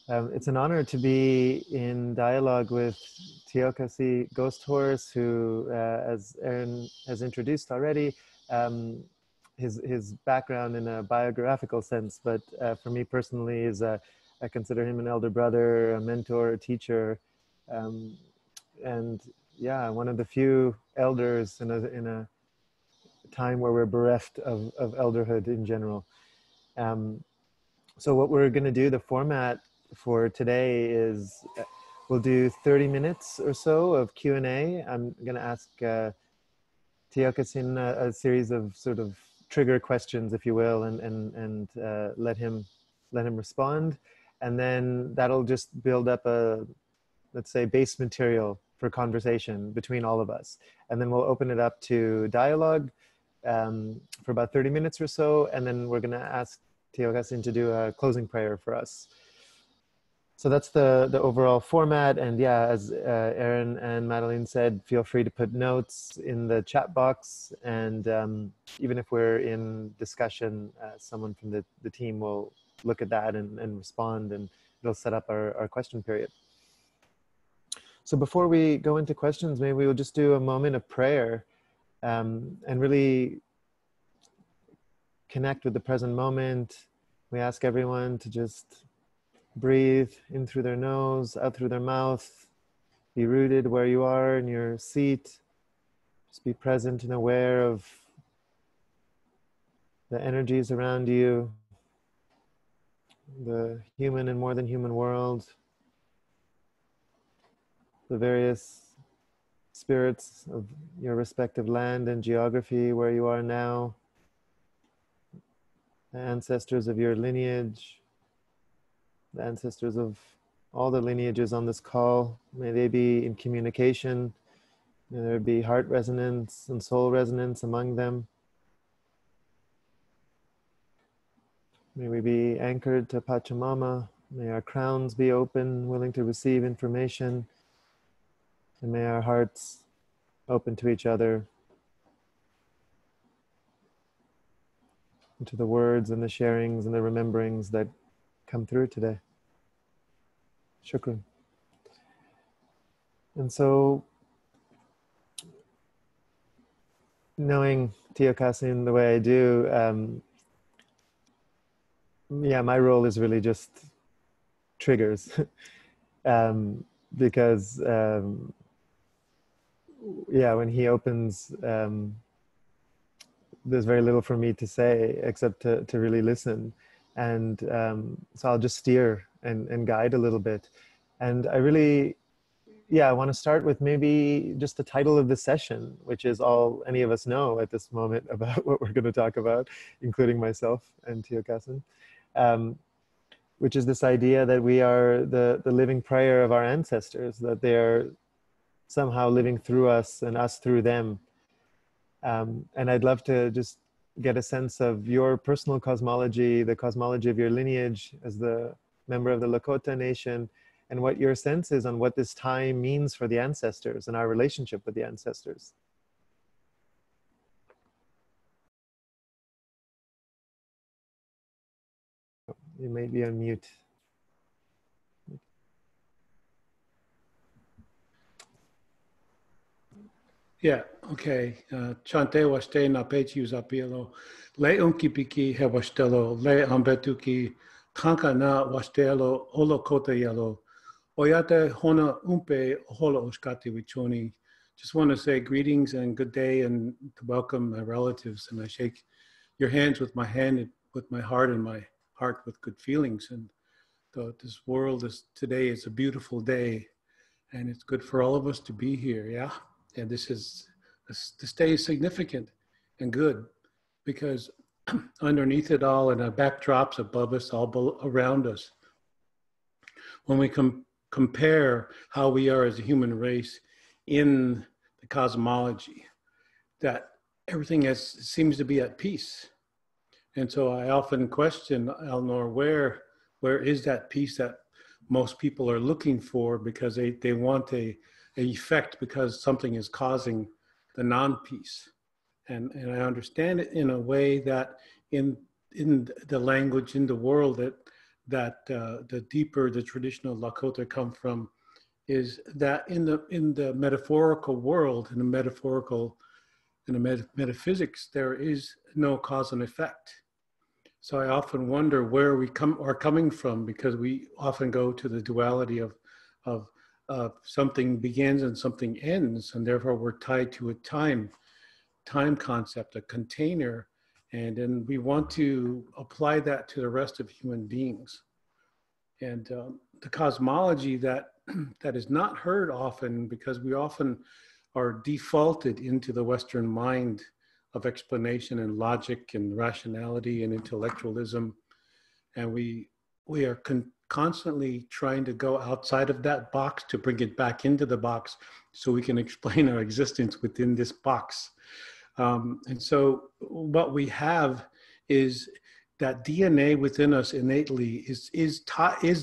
It's an honor to be in dialogue with Tiokasin Ghosthorse, who, as Aaron has introduced already, his background in a biographical sense, but for me personally is I consider him an elder brother, a mentor, a teacher, and yeah, one of the few elders in a time where we're bereft of elderhood in general. So what we're going to do, the format for today is we'll do 30 minutes or so of Q&A. I'm going to ask Tiokasin a series of sort of trigger questions, if you will, and let him respond. And then that'll just build up a, let's say, base material for conversation between all of us. And then we'll open it up to dialogue for about 30 minutes or so. And then we're going to ask Tiokasin to do a closing prayer for us. So that's the overall format. And yeah, as Aaron and Madeline said, feel free to put notes in the chat box. And even if we're in discussion, someone from the team will look at that and respond, and it'll set up our question period. So before we go into questions, maybe we'll just do a moment of prayer and really connect with the present moment. We ask everyone to just breathe in through their nose, out through their mouth. Be rooted where you are in your seat. Just be present and aware of the energies around you, the human and more than human world, the various spirits of your respective land and geography where you are now, the ancestors of your lineage, the ancestors of all the lineages on this call. May they be in communication. May there be heart resonance and soul resonance among them. May we be anchored to Pachamama. May our crowns be open, willing to receive information. And may our hearts open to each other, and to the words and the sharings and the rememberings that come through today. Shukran. And so, knowing Tiokasin the way I do, yeah, my role is really just triggers. Because, yeah, when he opens, there's very little for me to say except to really listen. And so I'll just steer and guide a little bit. And I really, yeah, I want to start with maybe just the title of the session, which is all any of us know at this moment about what we're going to talk about, including myself and Tiokasin, which is this idea that we are the living prayer of our ancestors, that they are somehow living through us and us through them. And I'd love to just get a sense of your personal cosmology, the cosmology of your lineage as the member of the Lakota nation, and what your sense is on what this time means for the ancestors and our relationship with the ancestors. You may be on mute. Yeah, okay. Chante waste na pechi usapielo. Le unki piki he wastelo. Le ambetuki tanka na wastelo holo kota yelo. Oyate hona umpe holo oskati wichoni. Just want to say greetings and good day and to welcome my relatives. And I shake your hands with my hand, with my heart, and my heart with good feelings. And this world today is a beautiful day, and it's good for all of us to be here. Yeah. And this day is significant and good because underneath it all and the backdrops above us, all around us, when we compare how we are as a human race in the cosmology, that everything seems to be at peace. And so I often question, Alnoor, where is that peace that most people are looking for, because they want a effect because something is causing the non-peace. And I understand it in a way that in the language, in the world, that the deeper the traditional Lakota come from is that in the metaphorical world, in the metaphysics, there is no cause and effect. So I often wonder where we are coming from, because we often go to the duality of something begins and something ends, and therefore we're tied to a time concept, a container, and then we want to apply that to the rest of human beings. And the cosmology that is not heard often, because we often are defaulted into the Western mind of explanation and logic and rationality and intellectualism, and we are constantly trying to go outside of that box to bring it back into the box so we can explain our existence within this box. And so what we have is that DNA within us innately is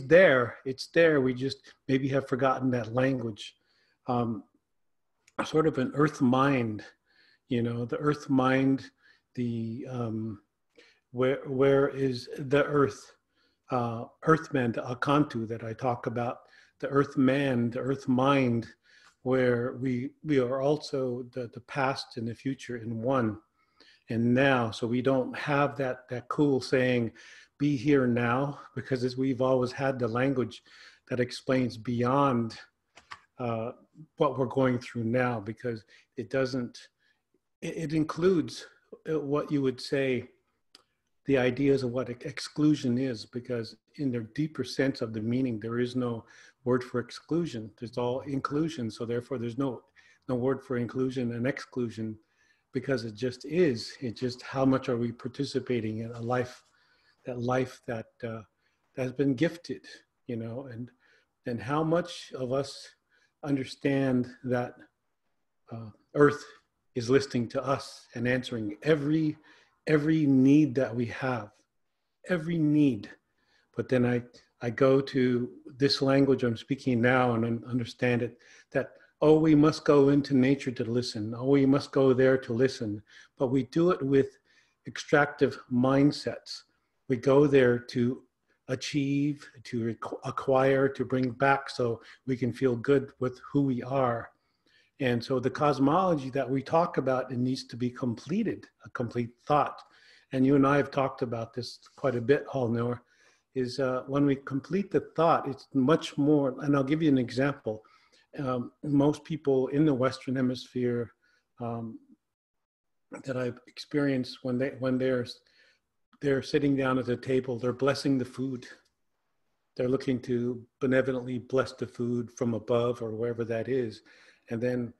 there. It's there. We just maybe have forgotten that language. Sort of an earth mind, the earth mind, the where is the earth, earthman, the Akantu that I talk about, the earth man, the earth mind, where we are also the past and the future in one. And now, so we don't have that cool saying, be here now, because as we've always had the language that explains beyond what we're going through now, because it includes what you would say, the ideas of what exclusion is, because in the deeper sense of the meaning, there is no word for exclusion. There's all inclusion. So therefore there's no word for inclusion and exclusion, because it just is. It's just how much are we participating in a life that has been gifted, and how much of us understand that Earth is listening to us and answering every need that we have, every need. But then I go to this language I'm speaking now and understand it, that, oh, we must go into nature to listen. Oh, we must go there to listen. But we do it with extractive mindsets. We go there to achieve, to acquire, to bring back so we can feel good with who we are. And so the cosmology that we talk about, it needs to be completed, a complete thought. And you and I have talked about this quite a bit, Alnoor, is when we complete the thought, it's much more, and I'll give you an example. Most people in the Western Hemisphere that I've experienced, when they're sitting down at the table, they're blessing the food. They're looking to benevolently bless the food from above or wherever that is. And then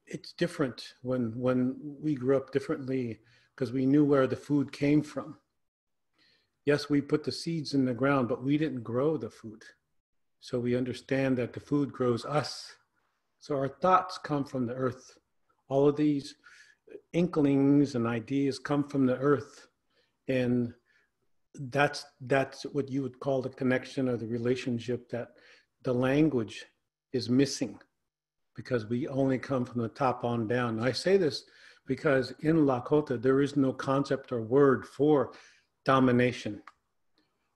it's different when we grew up differently, because we knew where the food came from. Yes, we put the seeds in the ground, but we didn't grow the food. So we understand that the food grows us. So our thoughts come from the earth. All of these inklings and ideas come from the earth. And that's what you would call the connection or the relationship that the language is missing, because we only come from the top on down. And I say this because in Lakota, there is no concept or word for domination.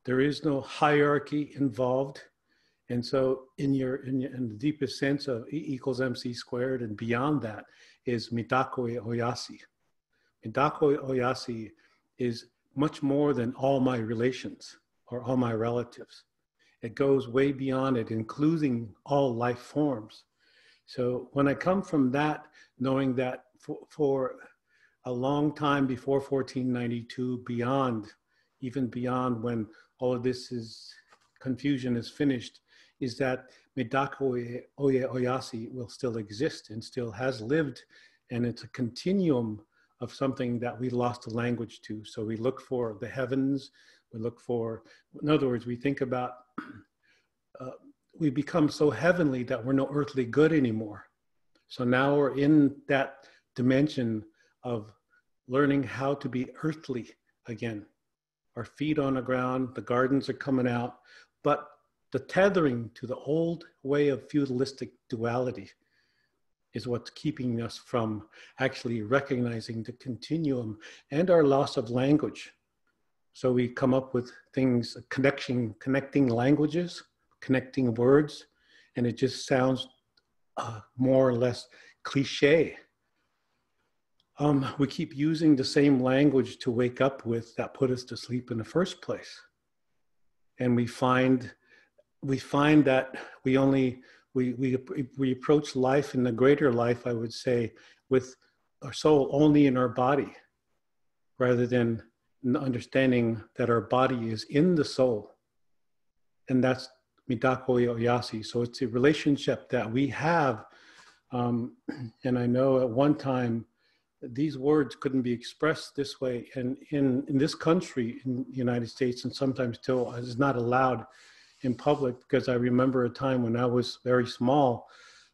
There is no hierarchy involved. And so in the deepest sense of E equals MC squared and beyond that is Midako Oyasi. Midako Oyasi is much more than all my relations or all my relatives. It goes way beyond it, including all life forms. So when I come from that, knowing that for a long time before 1492, even beyond when all of this confusion is finished, is that Midako Oye Oyasi will still exist and still has lived. And it's a continuum of something that we lost the language to. So we look for the heavens, we look for, in other words, we think about, we become so heavenly that we're no earthly good anymore. So now we're in that dimension of learning how to be earthly again. Our feet on the ground, the gardens are coming out, but the tethering to the old way of feudalistic duality is what's keeping us from actually recognizing the continuum and our loss of language. So we come up with things, connecting languages, connecting words, and it just sounds more or less cliche. We keep using the same language to wake up with that put us to sleep in the first place. And we find that we approach life in the greater life, I would say, with our soul only in our body, rather than understanding that our body is in the soul. And that's Midako Oyasi. So it's a relationship that we have. And I know at one time, these words couldn't be expressed this way. And in this country, in the United States, and sometimes still is not allowed in public, because I remember a time when I was very small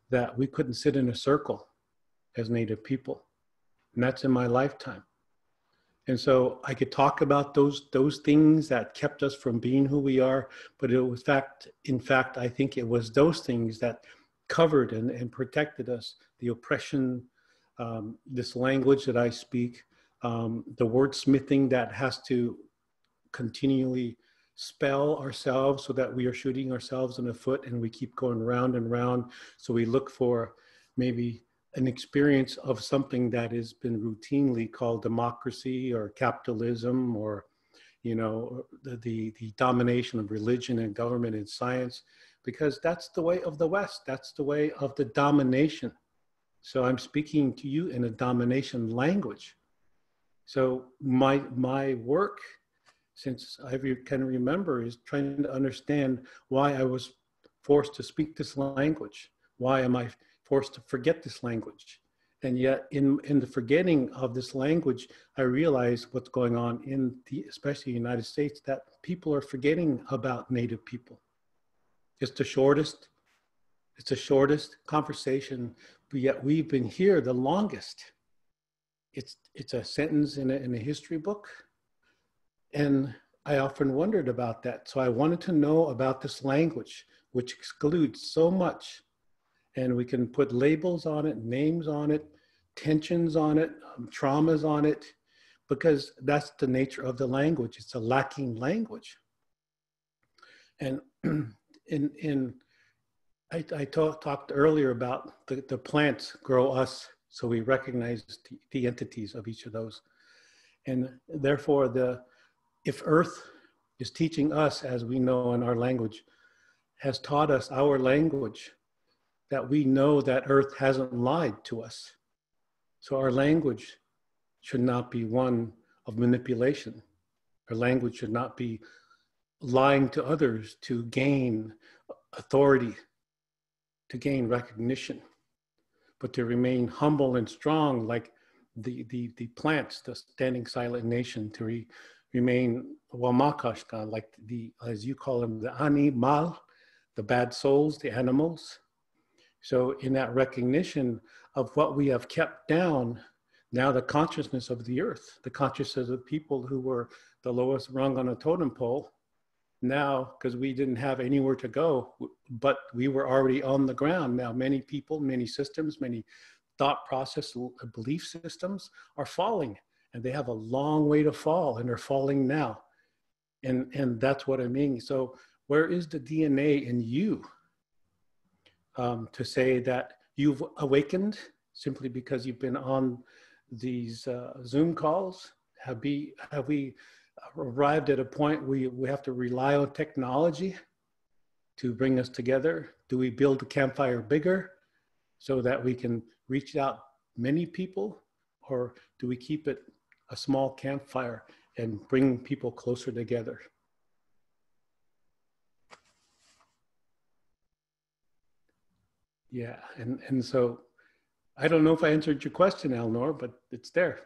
that we couldn't sit in a circle as Native people. And that's in my lifetime. And so I could talk about those things that kept us from being who we are, but it was in fact, I think it was those things that covered and protected us. The oppression, this language that I speak, the wordsmithing that has to continually spell ourselves so that we are shooting ourselves in the foot and we keep going round and round. So we look for maybe an experience of something that has been routinely called democracy or capitalism, or, you know, the domination of religion and government and science, because that's the way of the West. That's the way of the domination. So I'm speaking to you in a domination language. So my work, since I can remember, is trying to understand why I was forced to speak this language. Why am I forced to forget this language? And yet in the forgetting of this language, I realize what's going on especially the United States, that people are forgetting about Native people. It's the shortest conversation, but yet we've been here the longest. It's a sentence in a history book. And I often wondered about that. So I wanted to know about this language, which excludes so much. And we can put labels on it, names on it, tensions on it, traumas on it, because that's the nature of the language. It's a lacking language. And I talked earlier about the plants grow us, so we recognize the entities of each of those. And therefore, if Earth is teaching us, as we know in our language, has taught us our language, that we know that Earth hasn't lied to us. So our language should not be one of manipulation. Our language should not be lying to others to gain authority, to gain recognition, but to remain humble and strong like the plants, the standing silent nation, to remain wamakashka, like as you call them, the animal, the bad souls, the animals. So in that recognition of what we have kept down, now the consciousness of the earth, the consciousness of people who were the lowest rung on a totem pole, now, because we didn't have anywhere to go, but we were already on the ground. Now many people, many systems, many thought process, belief systems are falling, and they have a long way to fall, and they're falling now. And that's what I mean. So where is the DNA in you? To say that you've awakened simply because you've been on these Zoom calls? Have we arrived at a point where we have to rely on technology to bring us together? Do we build the campfire bigger so that we can reach out many people? Or do we keep it a small campfire and bring people closer together? Yeah, and so I don't know if I answered your question, Alnoor, but it's there.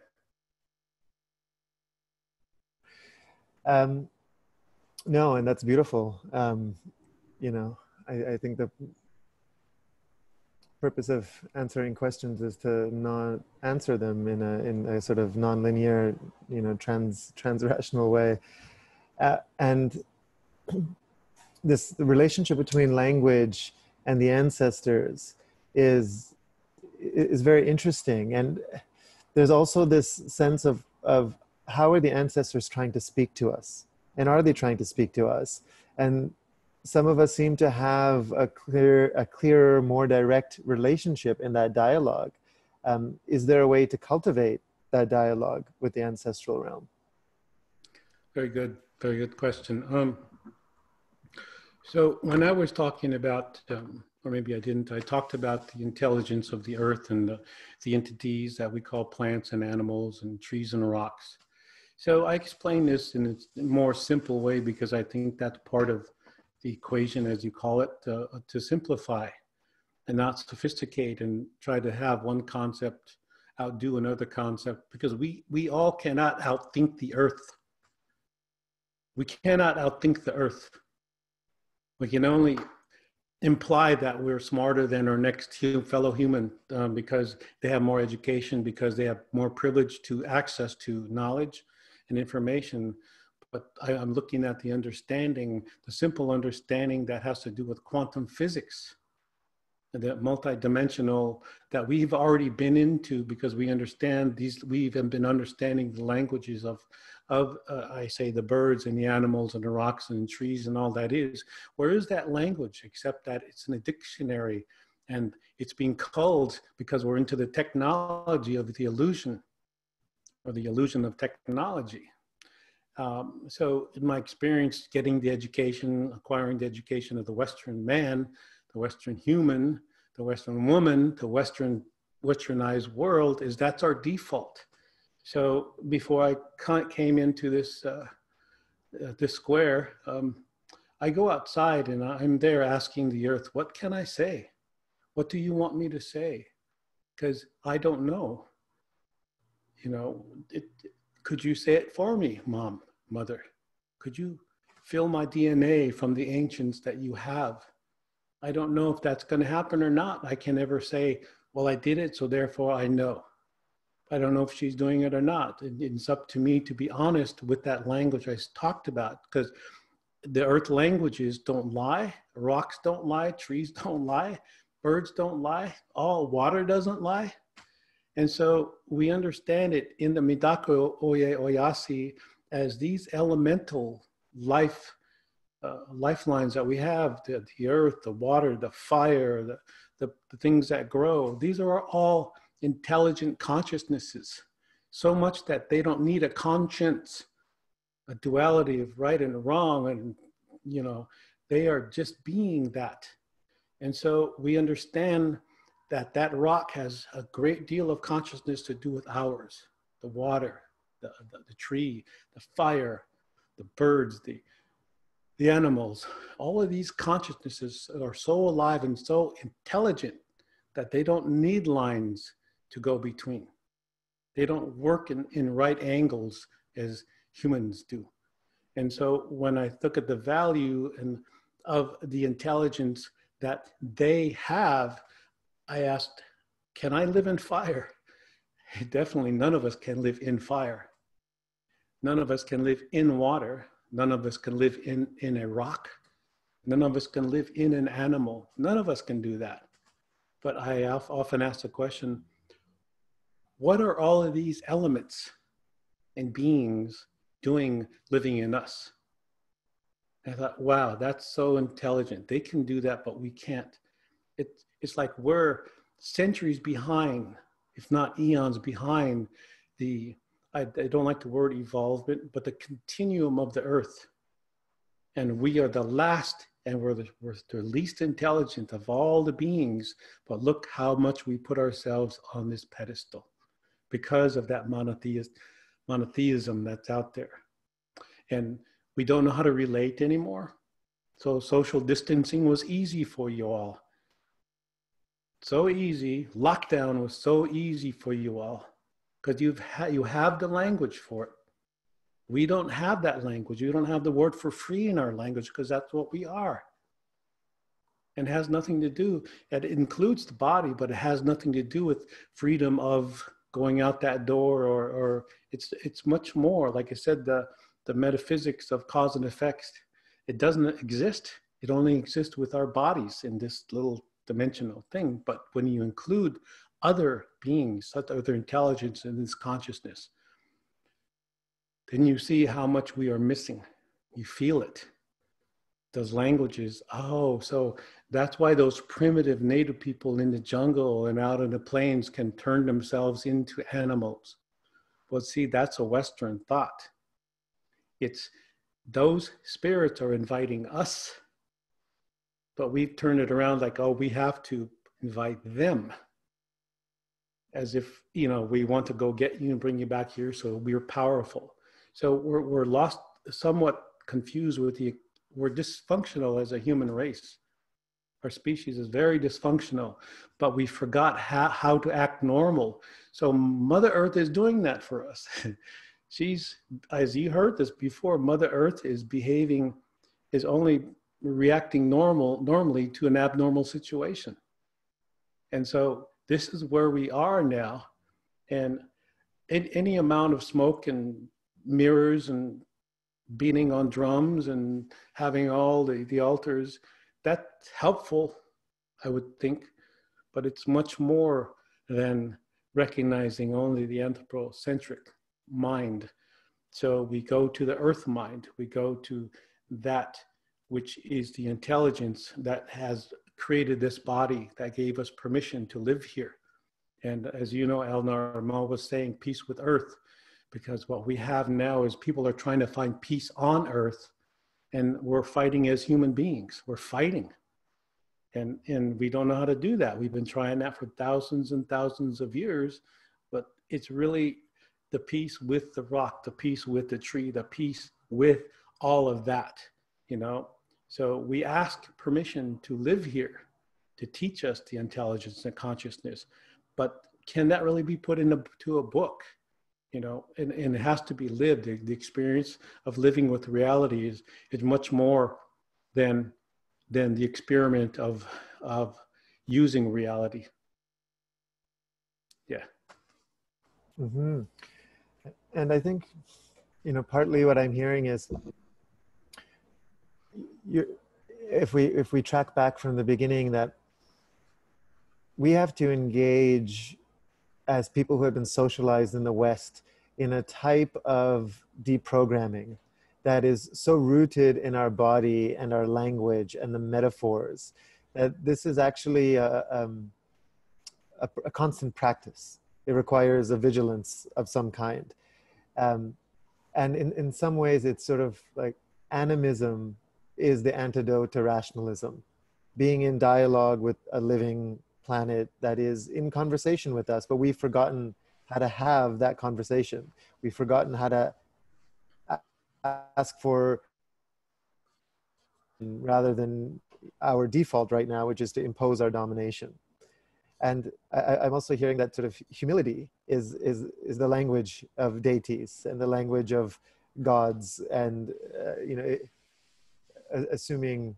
No, and that's beautiful. You know, I think the purpose of answering questions is to not answer them in a sort of non-linear, you know, trans-rational way. And the relationship between language and the ancestors is very interesting. And there's also this sense of how are the ancestors trying to speak to us? And are they trying to speak to us? And some of us seem to have a clearer, more direct relationship in that dialogue. Is there a way to cultivate that dialogue with the ancestral realm? Very good question. So when I was talking about, or maybe I didn't, I talked about the intelligence of the earth and the entities that we call plants and animals and trees and rocks. So I explain this in a more simple way because I think that's part of the equation, as you call it, to simplify and not sophisticate and try to have one concept outdo another concept, because we all cannot outthink the earth. We cannot outthink the earth. We can only imply that we're smarter than our next fellow human because they have more education, because they have more privilege to access to knowledge and information. But I'm looking at the understanding, the simple understanding that has to do with quantum physics, and the multidimensional that we've already been into, because we understand these, we've been understanding the languages of I say the birds and the animals and the rocks and the trees and all that is. Where is that language except that it's in a dictionary, and it's being culled because we're into the technology of the illusion, or the illusion of technology. So in my experience, getting the education, acquiring the education of the Western man, the Western human, the Western woman, the Westernized world, is that's our default. So before I came into this this square, I go outside and I'm there asking the earth, what can I say? What do you want me to say? Because I don't know. You know, could you say it for me, Mom, Mother? Could you fill my DNA from the ancients that you have? I don't know if that's going to happen or not. I can never say, well, I did it, so therefore I know. I don't know if she's doing it or not. It's up to me to be honest with that language I talked about, because the earth languages don't lie. Rocks don't lie. Trees don't lie. Birds don't lie. All water doesn't lie. And so we understand it in the Midako Oye Oyasi as these elemental lifelines that we have, the earth, the water, the fire, the things that grow. These are all intelligent consciousnesses, so much that they don't need a conscience, a duality of right and wrong, and you know, they are just being that. And so we understand that that rock has a great deal of consciousness to do with ours, the water, the tree, the fire, the birds, the animals. All of these consciousnesses are so alive and so intelligent that they don't need lines to go between. They don't work in right angles as humans do. And so when I look at the value of the intelligence that they have, I asked, can I live in fire? Definitely none of us can live in fire. None of us can live in water. None of us can live in a rock. None of us can live in an animal. None of us can do that. But I often ask the question, what are all of these elements and beings doing living in us? And I thought, wow, that's so intelligent. They can do that, but we can't. It's like we're centuries behind, if not eons behind, I don't like the word evolvement, but the continuum of the earth. And we are the last, and we're the least intelligent of all the beings, but look how much we put ourselves on this pedestal because of that monotheism that's out there. And we don't know how to relate anymore. So social distancing was easy for you all. So easy. Lockdown was so easy for you all because you have the language for it. We don't have that language. We don't have the word for free in our language because that's what we are. And it has nothing to do, it includes the body, but it has nothing to do with freedom of going out that door, or it's much more. Like I said, the metaphysics of cause and effects, it doesn't exist. It only exists with our bodies in this little dimensional thing. But when you include other beings, other intelligence in this consciousness, then you see how much we are missing. You feel it. Those languages, oh, so that's why those primitive native people in the jungle and out in the plains can turn themselves into animals. Well, see, that's a Western thought. It's those spirits are inviting us, but we've turned it around like, oh, we have to invite them, as if, you know, we want to go get you and bring you back here, so we're powerful. So we're lost, somewhat confused with we're dysfunctional as a human race. Our species is very dysfunctional, but we forgot how to act normal. So Mother Earth is doing that for us. She's, as you heard this before, Mother Earth is behaving, is only reacting normally to an abnormal situation. And so this is where we are now. And any amount of smoke and mirrors and beating on drums and having all the altars, that's helpful, I would think, but it's much more than recognizing only the anthropocentric mind. So we go to the earth mind, we go to that which is the intelligence that has created this body, that gave us permission to live here. And as you know, Alnoor, Ma was saying peace with earth, because what we have now is people are trying to find peace on earth, and we're fighting as human beings. We're fighting. And we don't know how to do that. We've been trying that for thousands and thousands of years, but it's really the peace with the rock, the peace with the tree, the peace with all of that, you know? So we ask permission to live here, to teach us the intelligence and consciousness, but can that really be put into a book? You know, and it has to be lived. The experience of living with reality is much more than the experiment of using reality. Yeah. Mm-hmm. And I think, you know, partly what I'm hearing is, if we track back from the beginning, that we have to engage as people who have been socialized in the West in a type of deprogramming that is so rooted in our body and our language and the metaphors, that this is actually a constant practice. It requires a vigilance of some kind. And in some ways, it's sort of like animism is the antidote to rationalism. Being in dialogue with a living planet that is in conversation with us, but we've forgotten how to have that conversation. We've forgotten how to ask for, rather than our default right now, which is to impose our domination. And I'm also hearing that sort of humility is the language of deities and the language of gods, and you know, assuming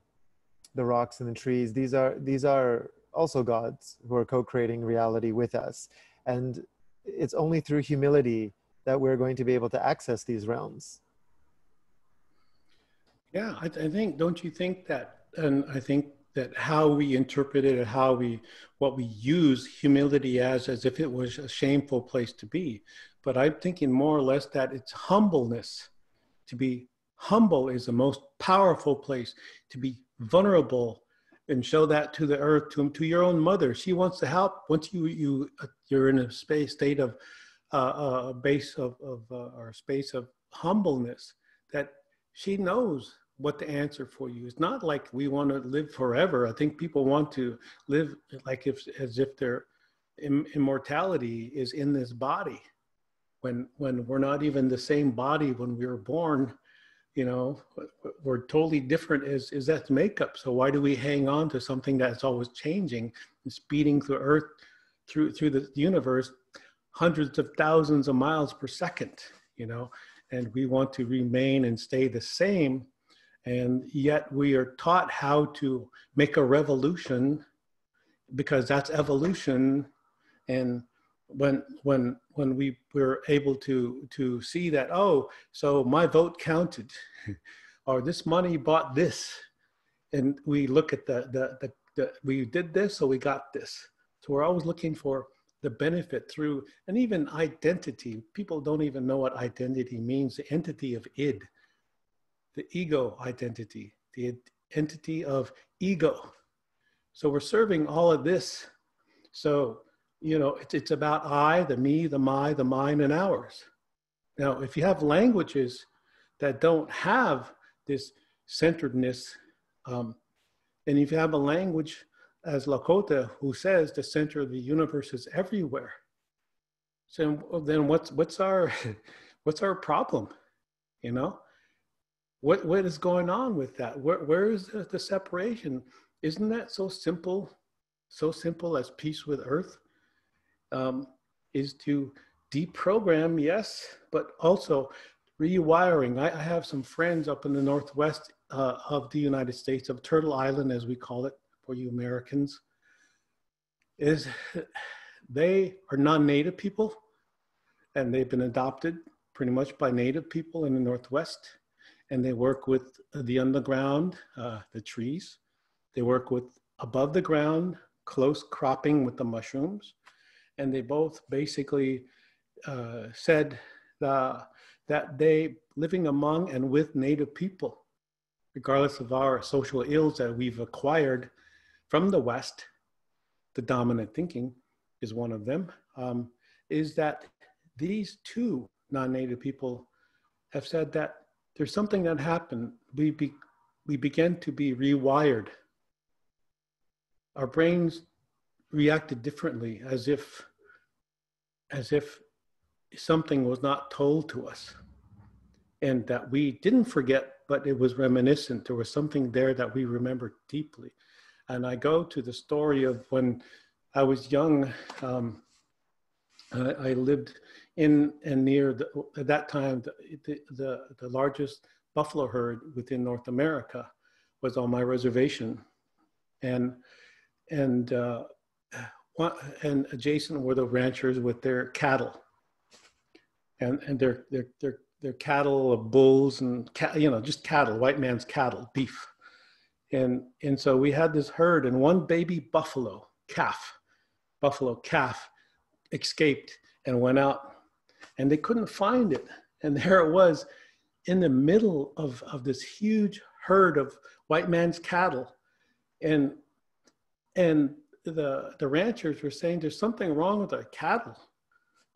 the rocks and the trees, these are also gods who are co-creating reality with us. And it's only through humility that we're going to be able to access these realms. Yeah, I think, don't you think that, and I think that how we interpret it and what we use humility as if it was a shameful place to be. But I'm thinking more or less that it's humbleness. To be humble is the most powerful place. To be vulnerable and show that to the earth, to your own mother. She wants to help. Once you're in a state of space of humbleness, that she knows what to answer for you. It's not like we want to live forever. I think people want to live like as if their immortality is in this body, when we're not even the same body when we were born. You know, we're totally different is that makeup. So why do we hang on to something that's always changing and speeding through Earth, through the universe, hundreds of thousands of miles per second, you know, and we want to remain and stay the same. And yet we are taught how to make a revolution because that's evolution. And when we were able to see that, oh, so my vote counted, or this money bought this, and we look at the we did this, so we got this. So we're always looking for the benefit through, and even identity. People don't even know what identity means. The entity of id, the ego identity, the entity of ego. So we're serving all of this. So, you know, it's about I, the me, the my, the mine, and ours. Now, if you have languages that don't have this centeredness, and if you have a language as Lakota who says the center of the universe is everywhere, so then what's our problem? You know, what is going on with that? Where is the separation? Isn't that so simple? So simple as peace with Earth, is to deprogram, yes, but also rewiring. I have some friends up in the northwest of the United States, of Turtle Island, as we call it for you Americans, is they are non-native people, and they've been adopted pretty much by native people in the northwest, and they work with the underground, the trees. They work with above the ground, close cropping with the mushrooms, and they both basically said that they, living among and with native people, regardless of our social ills that we've acquired from the West, the dominant thinking is one of them, is that these two non-native people have said that there's something that happened. We began to be rewired. Our brains reacted differently, as if something was not told to us, and that we didn't forget, but it was reminiscent. There was something there that we remember deeply. And I go to the story of when I was young. I lived in and near at that time the largest buffalo herd within North America was on my reservation, and adjacent were the ranchers with their cattle, and their cattle of bulls and just cattle, white man's cattle, beef. And so we had this herd, and one baby buffalo calf escaped and went out, and they couldn't find it. And there it was in the middle of this huge herd of white man's cattle. And the ranchers were saying, there's something wrong with our cattle.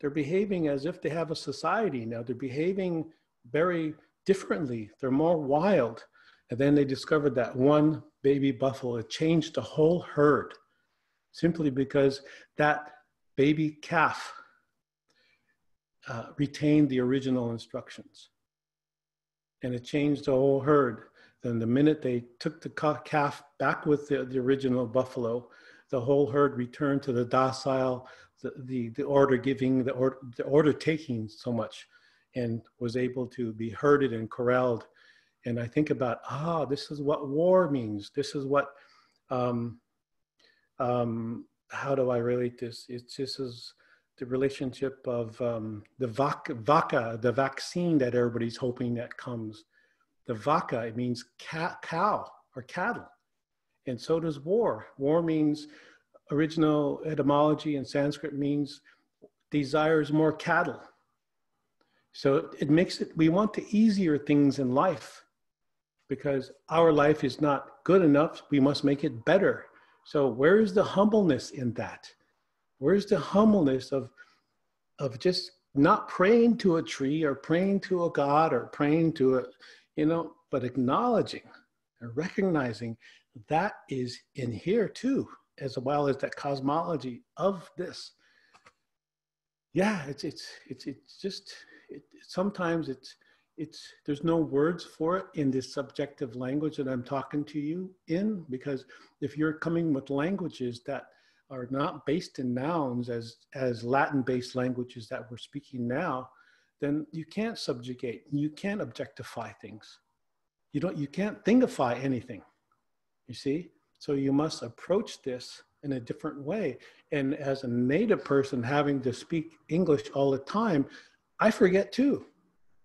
They're behaving as if they have a society now. They're behaving very differently. They're more wild. And then they discovered that one baby buffalo had changed the whole herd, simply because that baby calf retained the original instructions. And it changed the whole herd. Then the minute they took the calf back with the original buffalo, the whole herd returned to the docile, the order giving, the order taking so much, and was able to be herded and corralled. And I think about, this is what war means. This is what, how do I relate this? This is the relationship of the vaca, the vaccine that everybody's hoping that comes. The vaca, it means cow or cattle. And so does war. War means, original etymology in Sanskrit means desires more cattle. So it makes it, we want the easier things in life because our life is not good enough. We must make it better. So where's the humbleness in that? Where's the humbleness of just not praying to a tree or praying to a god or praying to a, but acknowledging and recognizing that is in here too, as well as that cosmology of this. Yeah, sometimes there's no words for it in this subjective language that I'm talking to you in, because if you're coming with languages that are not based in nouns as Latin-based languages that we're speaking now, then you can't subjugate, you can't objectify things. You can't thingify anything, you see? So you must approach this in a different way. And as a native person having to speak English all the time, I forget too.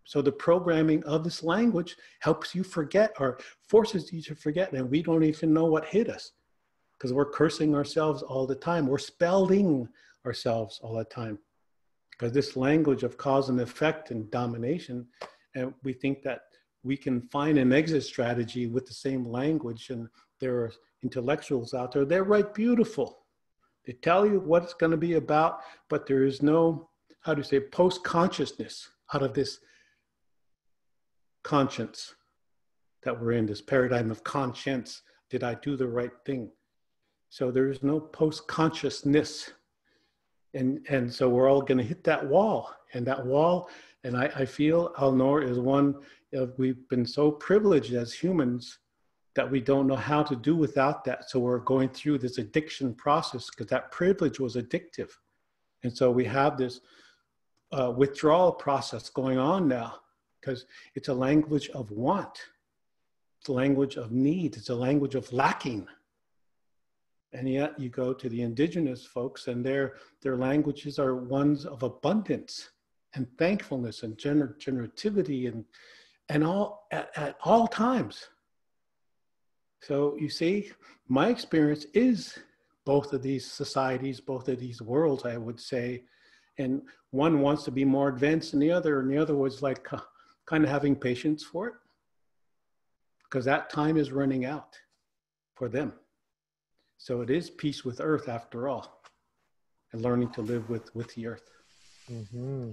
So the programming of this language helps you forget or forces you to forget, and we don't even know what hit us because we're cursing ourselves all the time. We're spelling ourselves all the time. Because this language of cause and effect and domination, and we think that we can find an exit strategy with the same language, and there are intellectuals out there, they're right beautiful. They tell you what it's going to be about, but there is no, how do you say, post-consciousness out of this conscience that we're in, this paradigm of conscience. Did I do the right thing? So there is no post-consciousness. And so we're all going to hit that wall. And that wall, and I feel Alnoor is one of, we've been so privileged as humans that we don't know how to do without that. So we're going through this addiction process because that privilege was addictive. And so we have this withdrawal process going on now because it's a language of want. It's a language of need. It's a language of lacking. And yet you go to the indigenous folks and their languages are ones of abundance and thankfulness and generativity and all at all times. So you see, my experience is both of these societies, both of these worlds, I would say, and one wants to be more advanced than the other, and the other was like kind of having patience for it, because that time is running out for them. So it is peace with earth after all, and learning to live with the earth. Mm-hmm.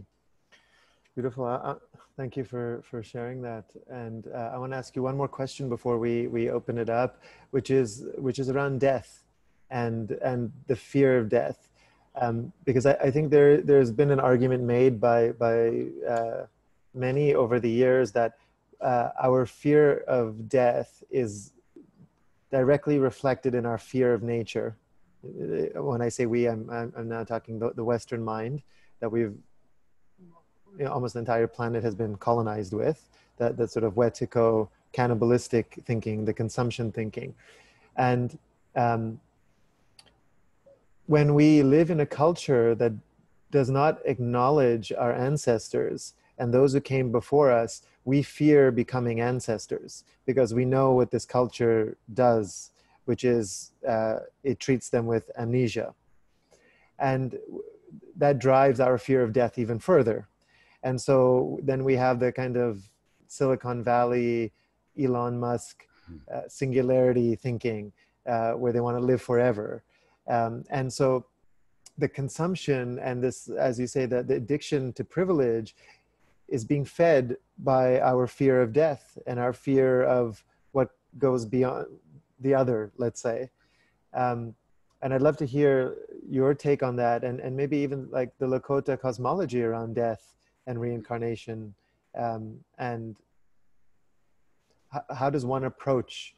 Beautiful. Thank you for sharing that. And I want to ask you one more question before we open it up, which is around death and the fear of death. Because I think there's been an argument made by many over the years that our fear of death is directly reflected in our fear of nature. When I say we, I'm now talking the Western mind that we've, almost the entire planet has been colonized with, that sort of wetiko cannibalistic thinking, the consumption thinking. And when we live in a culture that does not acknowledge our ancestors and those who came before us, we fear becoming ancestors because we know what this culture does, which is it treats them with amnesia. And that drives our fear of death even further. And so then we have the kind of Silicon Valley, Elon Musk singularity thinking where they want to live forever. And so the consumption and this, as you say, the addiction to privilege is being fed by our fear of death and our fear of what goes beyond the other, let's say. And I'd love to hear your take on that, and maybe even like the Lakota cosmology around death and reincarnation, and how does one approach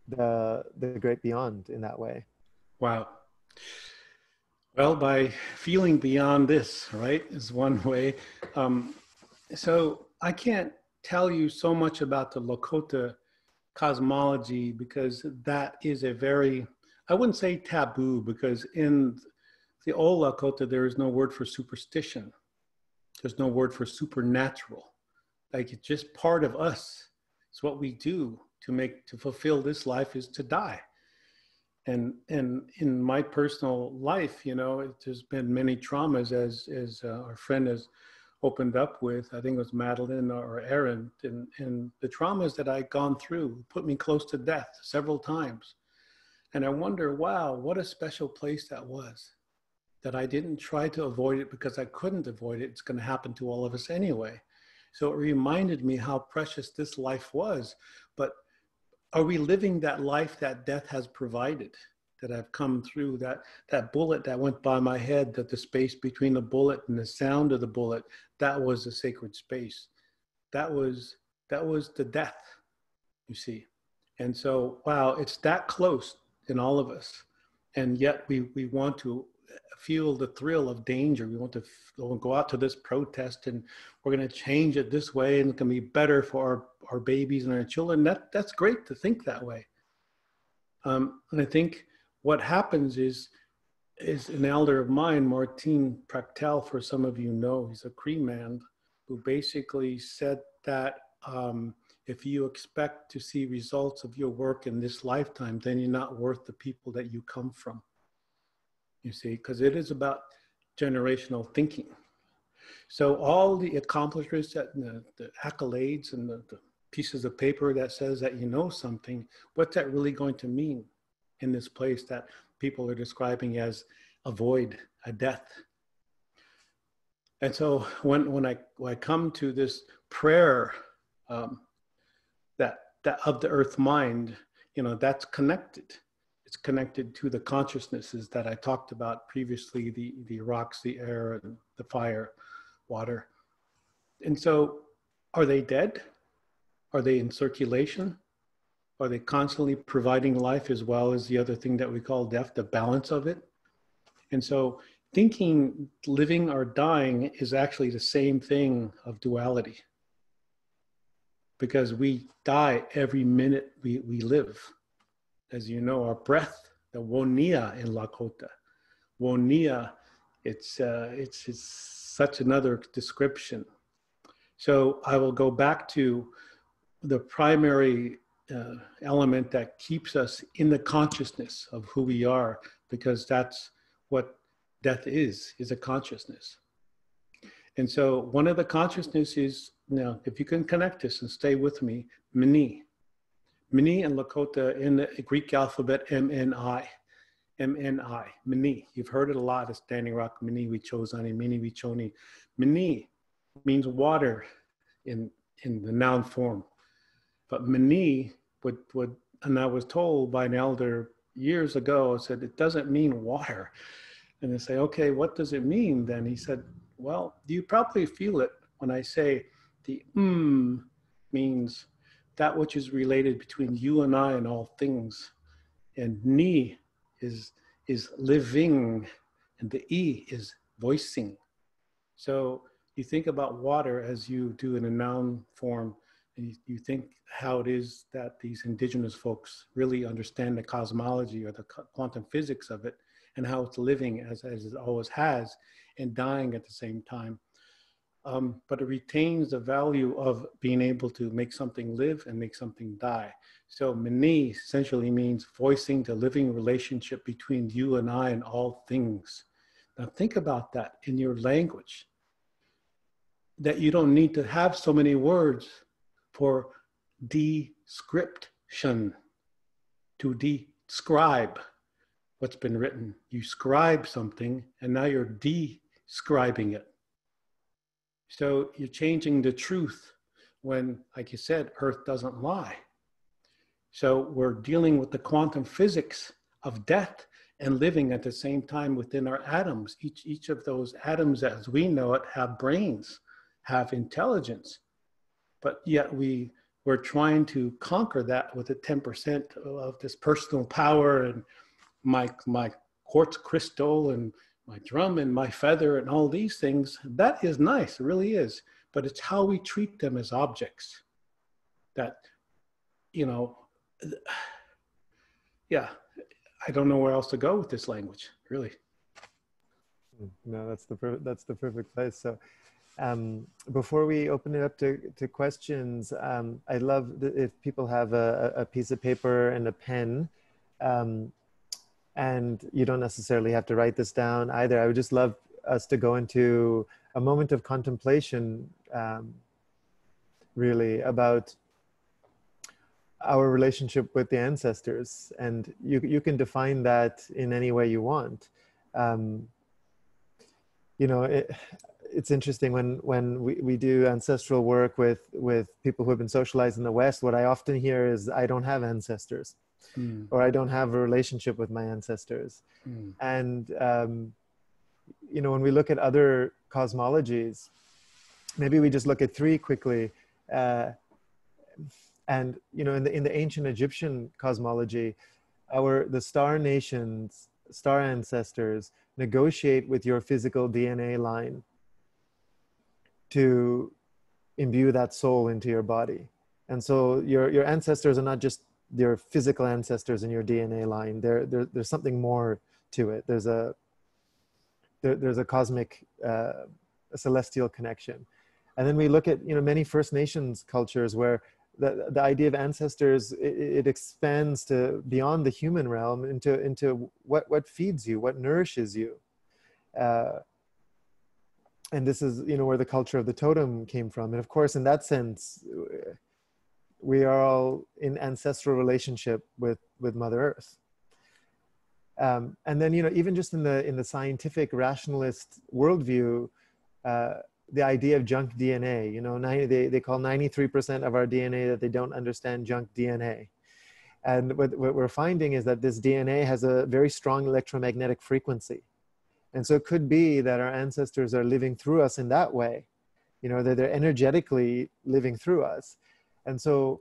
the great beyond in that way? Wow. Well, by feeling beyond this, right, is one way. So I can't tell you so much about the Lakota cosmology because that is a very, I wouldn't say taboo, because in the old Lakota, there is no word for superstition. There's no word for supernatural. Like, it's just part of us. It's what we do to fulfill this life is to die. And in my personal life, there's been many traumas as our friend has opened up with, I think it was Madeline or Aaron, and the traumas that I'd gone through put me close to death several times. And I wonder, wow, what a special place that was, that I didn't try to avoid it because I couldn't avoid it. It's going to happen to all of us anyway. So it reminded me how precious this life was. But are we living that life that death has provided, that I've come through, that bullet that went by my head, that the space between the bullet and the sound of the bullet, that was a sacred space. That was the death, you see. And so, wow, it's that close in all of us. And yet we want to feel the thrill of danger. We want to go out to this protest and we're going to change it this way and it's going to be better for our babies and our children. That's great to think that way. And I think what happens is an elder of mine, Martin Practel, for some of you know, he's a Cree man, who basically said that if you expect to see results of your work in this lifetime, then you're not worth the people that you come from. You see, because it is about generational thinking. So all the accomplishments, the accolades and the pieces of paper that says that you know something, what's that really going to mean in this place that people are describing as a void, a death? And so when I come to this prayer that of the earth mind, you know, that's connected. It's connected to the consciousnesses that I talked about previously, the rocks, the air, and the fire, water. And so are they dead? Are they in circulation? Are they constantly providing life as well as the other thing that we call death, the balance of it? And so thinking living or dying is actually the same thing of duality, because we die every minute we live. As you know, our breath, the wonia in Lakota. Wonia, it's such another description. So I will go back to the primary element that keeps us in the consciousness of who we are, because that's what death is a consciousness. And so one of the consciousness is, now, if you can connect this and stay with me, Mini. Mini and Lakota in the Greek alphabet, MNI. MNI, Mini. You've heard it a lot, the Standing Rock, Mini Wichozani, Mini Wichoni. Mini means water in the noun form. But Mini would, and I was told by an elder years ago, said, it doesn't mean water. And they say, okay, what does it mean then? He said, well, you probably feel it when I say the means that which is related between you and I and all things. And ni is living, and the e is voicing. So you think about water as you do in a noun form, and you think how it is that these indigenous folks really understand the cosmology or the quantum physics of it, and how it's living as it always has, and dying at the same time. But it retains the value of being able to make something live and make something die. So Mini essentially means voicing the living relationship between you and I and all things. Now think about that in your language, that you don't need to have so many words for description, to describe what's been written. You scribe something and now you're describing it. So you're changing the truth when, like you said, Earth doesn't lie. So we're dealing with the quantum physics of death and living at the same time within our atoms. Each of those atoms, as we know it, have brains, have intelligence. But yet we're trying to conquer that with the 10% of this personal power and my quartz crystal and my drum and my feather and all these things. That is nice, it really is. But it's how we treat them as objects that, you know, yeah, I don't know where else to go with this language, really. No, that's the perfect place. So before we open it up to questions, I'd love if people have a piece of paper and a pen, and you don't necessarily have to write this down either. I would just love us to go into a moment of contemplation, really, about our relationship with the ancestors. And you can define that in any way you want. You know, it's interesting when we do ancestral work with people who have been socialized in the West, what I often hear is, I don't have ancestors. Or I don't have a relationship with my ancestors. And, you know, when we look at other cosmologies, maybe we just look at three quickly. And, you know, in the ancient Egyptian cosmology, the star nations, star ancestors negotiate with your physical DNA line to imbue that soul into your body. And so your ancestors are not just your physical ancestors in your DNA line. There's something more to it. There's a cosmic, a celestial connection. And then we look at, you know, many First Nations cultures where the idea of ancestors, it expands to beyond the human realm into what feeds you, what nourishes you. and this is, you know, where the culture of the totem came from. And of course, in that sense, we are all in ancestral relationship with Mother Earth. And then, you know, even just in the scientific rationalist worldview, the idea of junk DNA, you know, they call 93% of our DNA that they don't understand junk DNA. And what we're finding is that this DNA has a very strong electromagnetic frequency. And so it could be that our ancestors are living through us in that way, you know, that they're energetically living through us. And so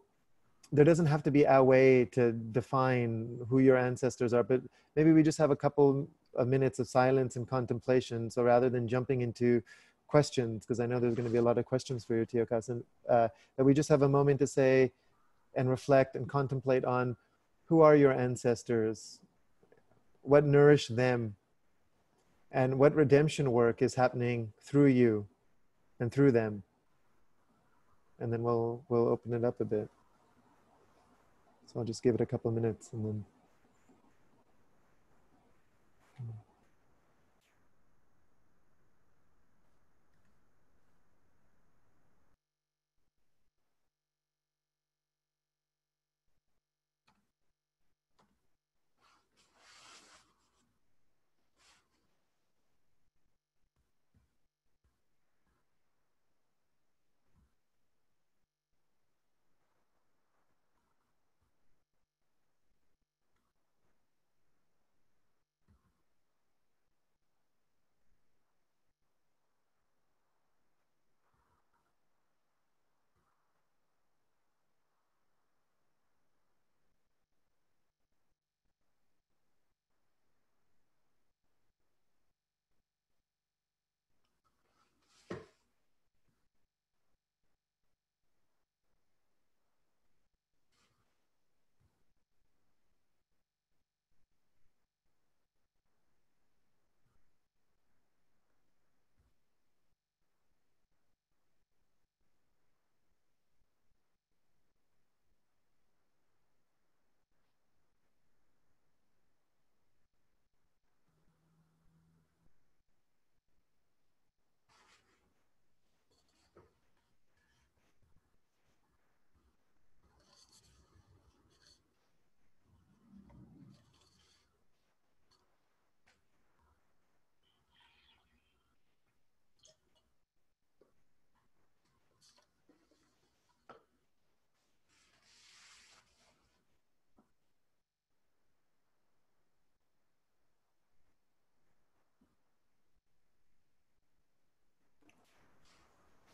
there doesn't have to be a way to define who your ancestors are, but maybe we just have a couple of minutes of silence and contemplation. So rather than jumping into questions, because I know there's going to be a lot of questions for you, Tiokasin, that we just have a moment to say and reflect and contemplate on who are your ancestors, what nourished them, and what redemption work is happening through you and through them. And then we'll open it up a bit. So I'll just give it a couple of minutes and then.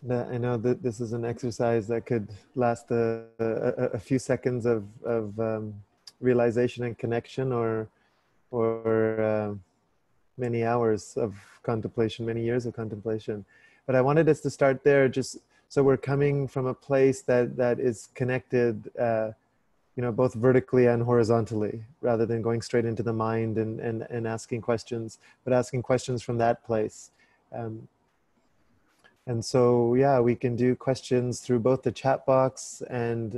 I know that this is an exercise that could last a few seconds of realization and connection, or many hours of contemplation, many years of contemplation. But I wanted us to start there, just so we're coming from a place that is connected, you know, both vertically and horizontally, rather than going straight into the mind and asking questions, but asking questions from that place. And so, yeah, we can do questions through both the chat box and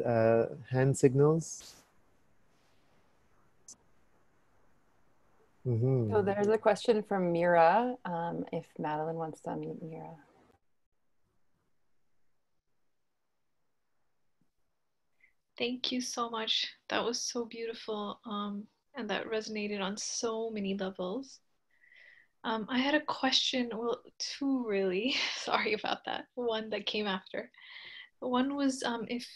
hand signals. Mm-hmm. So there's a question from Mira, if Madeline wants to unmute Mira. Thank you so much. That was so beautiful, and that resonated on so many levels. I had a question, well, two really, sorry about that. One that came after. One was if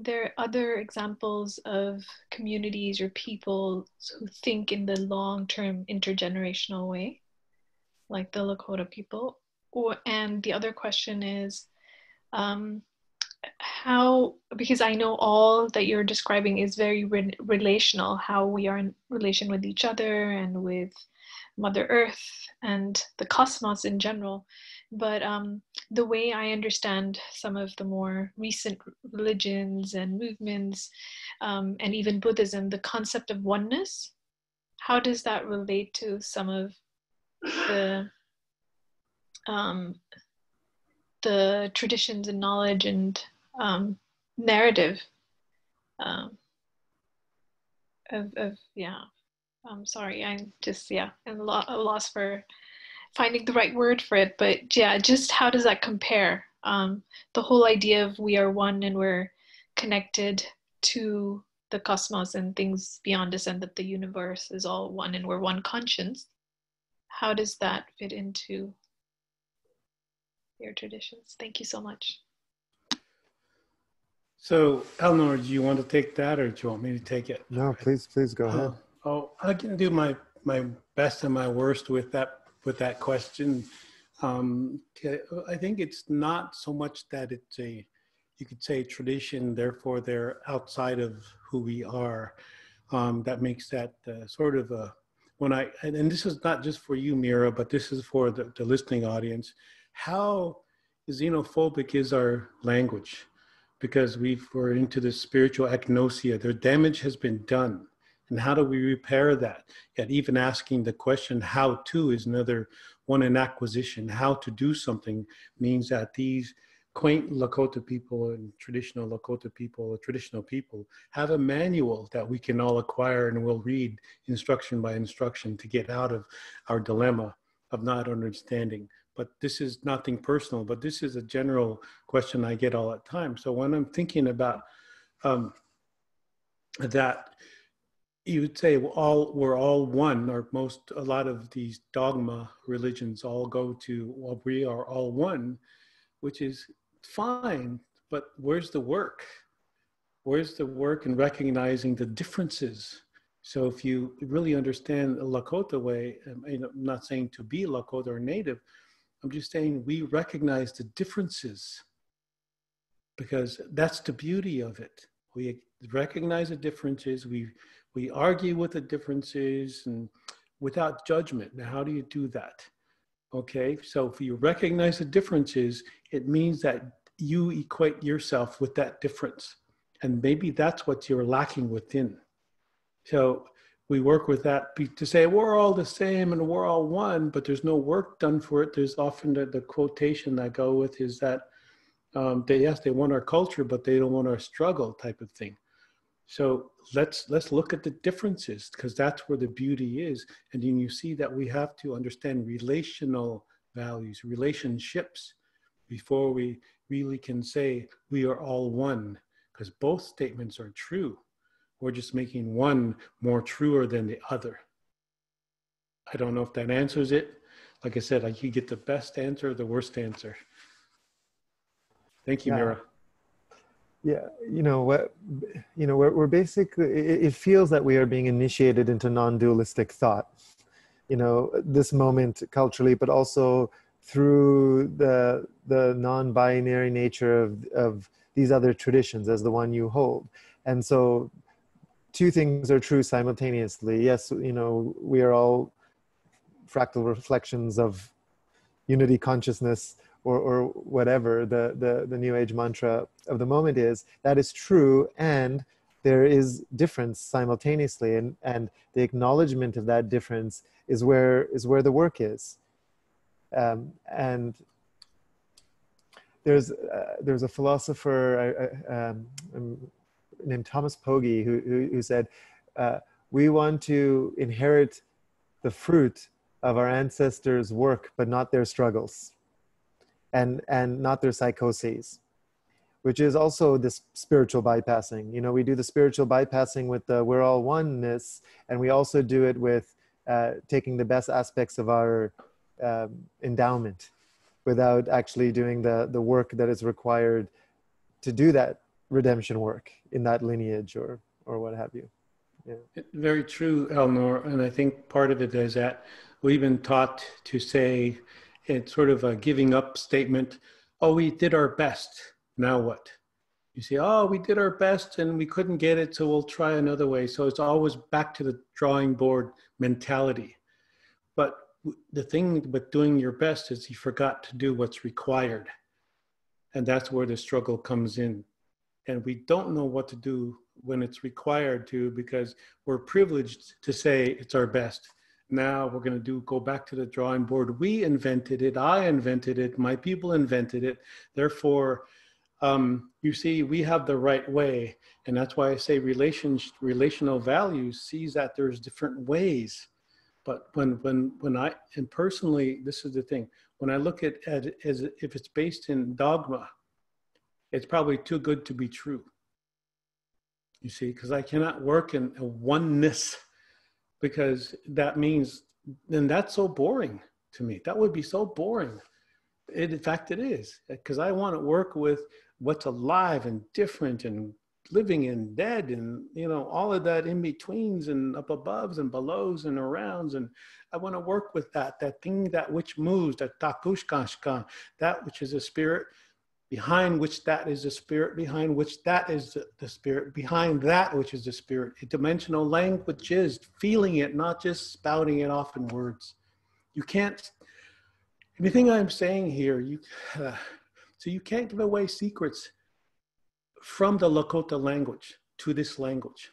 there are other examples of communities or people who think in the long-term intergenerational way, like the Lakota people. And the other question is, how, because I know all that you're describing is very relational, how we are in relation with each other and with Mother Earth and the cosmos in general. But the way I understand some of the more recent religions and movements, and even Buddhism, the concept of oneness, how does that relate to some of the traditions and knowledge and narrative of yeah. Sorry, I'm just, yeah, I'm a loss for finding the right word for it, but yeah, just how does that compare? The whole idea of we are one and we're connected to the cosmos and things beyond us, and that the universe is all one and we're one conscience. How does that fit into your traditions? Thank you so much. So, Alnoor, do you want to take that, or do you want me to take it? No, please go ahead. I can do my best and my worst with that question. I think it's not so much that it's you could say tradition, therefore they're outside of who we are. That makes that sort of a, and this is not just for you, Mira, but this is for the listening audience. How xenophobic is our language? Because we're into this spiritual agnosia. Their damage has been done. And how do we repair that? Yet even asking the question, how to, is another one in acquisition. How to do something means that these quaint Lakota people and traditional Lakota people, or traditional people, have a manual that we can all acquire, and we'll read instruction by instruction to get out of our dilemma of not understanding. But this is nothing personal, but this is a general question I get all the time. So when I'm thinking about that, you would say we're all one, or a lot of these dogma religions all go to, well, we are all one, which is fine, but where's the work? Where's the work in recognizing the differences? So if you really understand the Lakota way, I'm not saying to be Lakota or Native, I'm just saying we recognize the differences, because that's the beauty of it. We recognize the differences, we argue with the differences, and without judgment. Now, how do you do that? Okay, so if you recognize the differences, it means that you equate yourself with that difference. And maybe that's what you're lacking within. So we work with that to say we're all the same and we're all one, but there's no work done for it. There's often the quotation I go with is that they want our culture, but they don't want our struggle, type of thing. So let's look at the differences, because that's where the beauty is. And then you see that we have to understand relational values, relationships, before we really can say we are all one, because both statements are true. We're just making one more truer than the other. I don't know if that answers it. Like I said, I could get the best answer or the worst answer. Thank you, Mira. Yeah, we're basically, it feels that we are being initiated into non-dualistic thought, this moment culturally, but also through the non-binary nature of these other traditions as the one you hold. And so two things are true simultaneously. Yes, we are all fractal reflections of unity consciousness, or whatever the New Age mantra of the moment is. That is true, and there is difference simultaneously, and the acknowledgement of that difference is where the work is. And there's a philosopher named Thomas Pogge who said, we want to inherit the fruit of our ancestors' work, but not their struggles, and not their psychoses, which is also this spiritual bypassing. We do the spiritual bypassing with the we're all oneness, and we also do it with taking the best aspects of our endowment without actually doing the work that is required to do that redemption work in that lineage or what have you. Yeah. Very true, Alnoor. And I think part of it is that we've been taught to say, it's sort of a giving up statement. Oh, we did our best. Now what? You say, oh, we did our best and we couldn't get it, so we'll try another way. So it's always back to the drawing board mentality. But the thing with doing your best is you forgot to do what's required. And that's where the struggle comes in. And we don't know what to do when it's required to, because we're privileged to say it's our best. Now we're going to go back to the drawing board. We invented it. I invented it. My people invented it. Therefore, you see, we have the right way. And that's why I say relational values sees that there's different ways. But when I, and personally, this is the thing, when I look at it as if it's based in dogma, it's probably too good to be true. You see, because I cannot work in a oneness, because that means, then that's so boring to me. That would be so boring. In fact, it is, because I want to work with what's alive and different and living and dead and, you know, all of that in betweens and up aboves and belows and arounds. And I want to work with that thing, that which moves, that takushkashka, that which is a spirit, behind which that is the spirit, behind which that is the spirit, behind that which is the spirit. A dimensional language is feeling it, not just spouting it off in words. You can't, anything I'm saying here, so you can't give away secrets from the Lakota language to this language.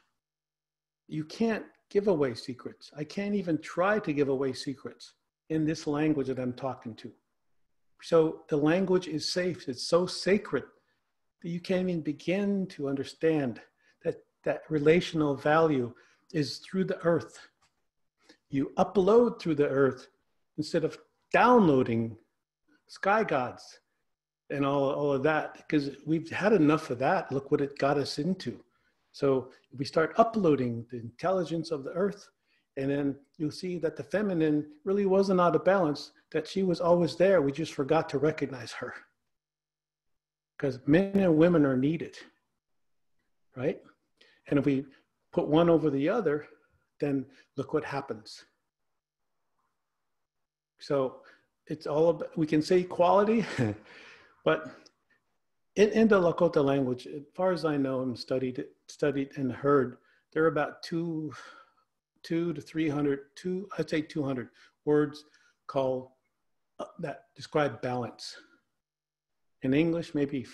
You can't give away secrets. I can't even try to give away secrets in this language that I'm talking to. So the language is safe. It's so sacred that you can't even begin to understand that relational value is through the earth. You upload through the earth instead of downloading sky gods and all of that, because we've had enough of that. Look what it got us into. So if we start uploading the intelligence of the earth, and then you'll see that the feminine really wasn't out of balance, that she was always there. We just forgot to recognize her. Because men and women are needed, right? And if we put one over the other, then look what happens. So it's all about, we can say equality, but in the Lakota language, as far as I know and studied and heard, there are about 200 to 300, I'd say 200 words called that describe balance. In English, maybe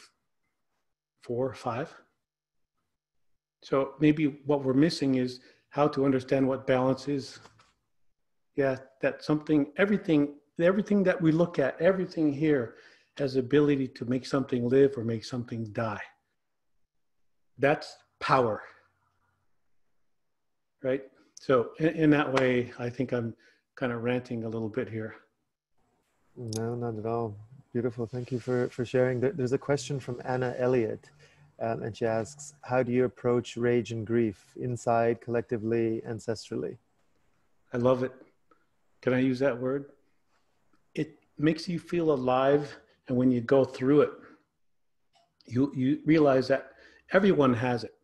4 or 5. So maybe what we're missing is how to understand what balance is. Yeah, that something, everything that we look at, everything here has the ability to make something live or make something die. That's power, right? So in that way, I think I'm kind of ranting a little bit here. No, not at all. Beautiful. Thank you for sharing. There's a question from Anna Elliott, and she asks, how do you approach rage and grief, inside, collectively, ancestrally? I love it. Can I use that word? It makes you feel alive, and when you go through it, you realize that everyone has it.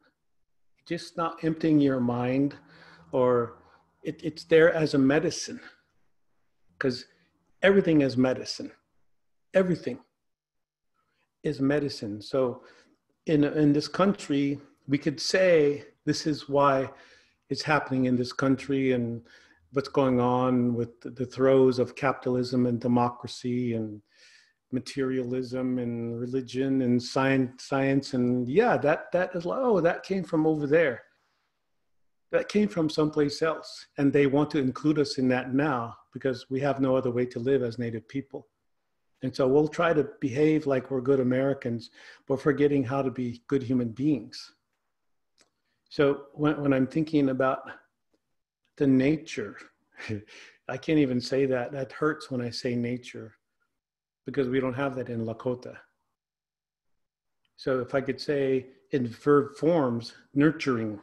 Just not emptying your mind, or it's there as a medicine, because everything is medicine. Everything is medicine. So in this country, we could say this is why it's happening in this country and what's going on with the throes of capitalism and democracy and materialism and religion and science. And yeah, that is, oh, that came from over there. That came from someplace else. And they want to include us in that now because we have no other way to live as Native people. And so we'll try to behave like we're good Americans, but forgetting how to be good human beings. So when I'm thinking about the nature, I can't even say that. That hurts when I say nature, because we don't have that in Lakota. So if I could say in verb forms, nurturing,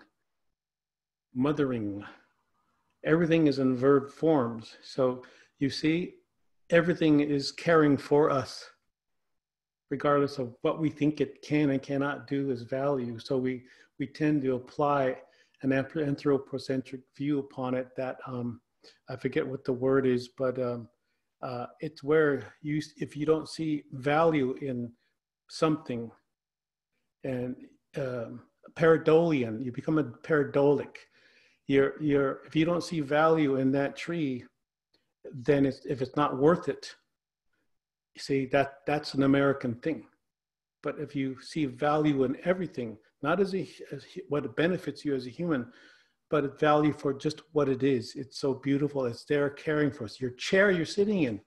mothering, everything is in verb forms. So you see, everything is caring for us, regardless of what we think it can and cannot do as value. So we tend to apply an anthropocentric view upon it that, I forget what the word is, but it's where if you don't see value in something, and pareidolia, you become a pareidolik. If you don't see value in that tree, then if it's not worth it, you see, that's an American thing. But if you see value in everything, not as what benefits you as a human, but value for just what it is. It's so beautiful. It's there caring for us. Your chair you're sitting in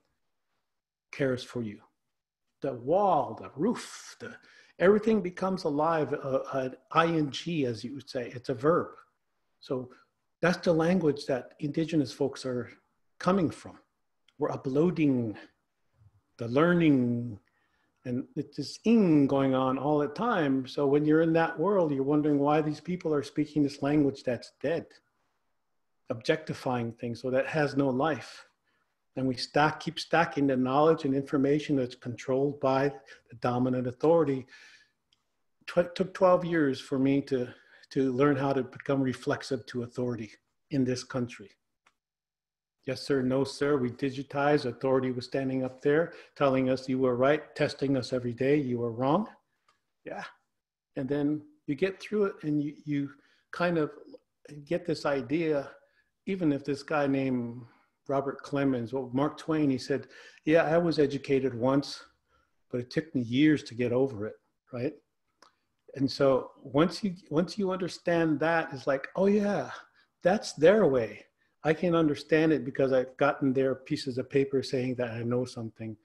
cares for you. The wall, the roof, everything becomes alive, an ing, as you would say. It's a verb. So That's the language that indigenous folks are coming from. We're uploading the learning, and it's this ing going on all the time. So when you're in that world, you're wondering why these people are speaking this language that's dead, objectifying things, so that has no life. And we keep stacking the knowledge and information that's controlled by the dominant authority. It took 12 years for me to learn how to become reflexive to authority in this country. Yes, sir, no, sir. We digitized. Authority was standing up there telling us you were right, testing us every day. You were wrong. Yeah. And then you get through it and you kind of get this idea, even if this guy named Robert Clemens, well, Mark Twain, he said, yeah, I was educated once, but it took me years to get over it, right? And so once you understand that, it's like, oh yeah, that's their way. I can understand it because I've gotten their pieces of paper saying that I know something.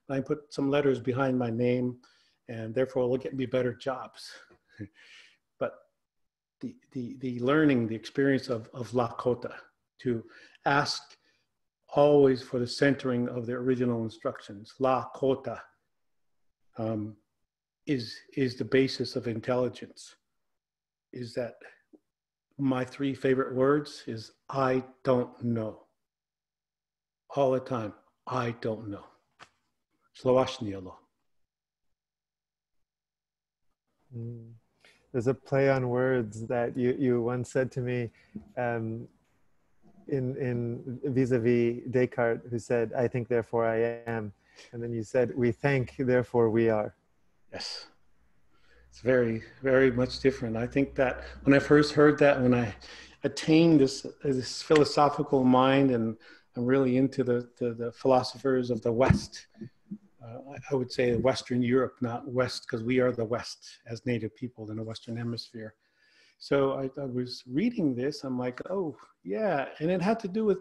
And I put some letters behind my name, and therefore it'll get me better jobs. But the learning, the experience of Lakota, to ask always for the centering of the original instructions, Lakota, is the basis of intelligence. Is that my 3 favorite words is I don't know. All the time, I don't know. Slowashnialo. There's a play on words that you once said to me in vis-a-vis Descartes, who said, I think, therefore I am. And then you said, we think, therefore we are. Yes. It's very, very much different. I think that when I first heard that, when I attained this philosophical mind, and I'm really into the philosophers of the West, I would say Western Europe, not West, because we are the West as Native people in the Western Hemisphere. So I was reading this, I'm like, oh yeah, and it had to do with